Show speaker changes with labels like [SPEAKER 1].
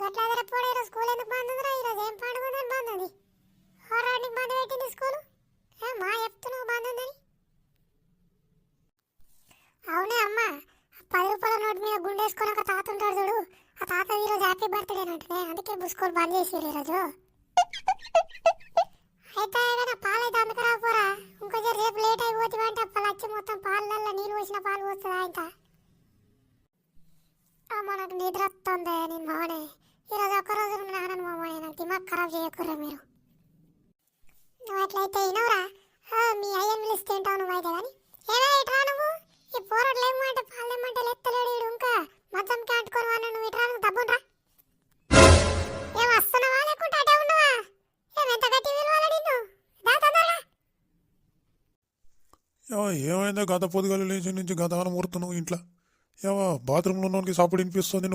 [SPEAKER 1] గట్లా పోడే ఈరోజు స్కూల్ ఎందుకు బంద్ ఉందిరా? ఈరోజు ఏం పండుగ ఉందని బంద్ ఉంది? హోరాడికి బంద్ పెట్టింది స్కూల్. మా చెప్తున్నావు బంద్ ఉందని? అవునే అమ్మా, 10 రూపాయల నోటు మీద గుండేసుకొని ఒక తాత ఉంటాడు చూడు, ఆ తాత ఈరోజు హ్యాపీ బర్త్డే అంటనే, అందుకే స్కూల్ బంద్ చేసిరు ఈరోజు. అయితే పాలైతే అందుకు రాపోరా, ఇంకొంచెం రేపు లేట్ అయిపోతుంది అంటే అప్పలచ్చి మొత్తం పాలల్లో నీళ్ళు పోసిన పాలు పోస్తుందా ఇంకా? మనకు నిద్ర వస్తుంది. నేను మామనే ఈరోజు ఒక్కరోజు నానను మామనే, నాకు దిమాగ్ ఖరాబ్ చేయకూడరా మీరు. నువ్వు అట్లయితే వినవురా, మీ అయ్యని పిలిస్తే తింటావు నువ్వు అయితే. కానీ ఏమో ఇట్రా నువ్వు, ఈ పోరాటలు ఏమంటే పాలు ఏమంటే లెత్తలేడు ఇంకా మొత్తంకి అంటుకొని వాడిని. నువ్వు ఇట్రా, నువ్వు తప్పుండ్రా. ఏం వస్తున్నావా లేకుంటే అటే ఉన్నావా? ఏమెంత గట్టి విలువాలా నిన్ను? దా తొందరగా.
[SPEAKER 2] ఏమైందా? గత పొద్దుగాల లేచి నుంచి గత ముడుతున్నావు ఇంట్లో. బాత్రూంలో ఉన్నోనికి సప్పుడు వినిపిస్తుంది.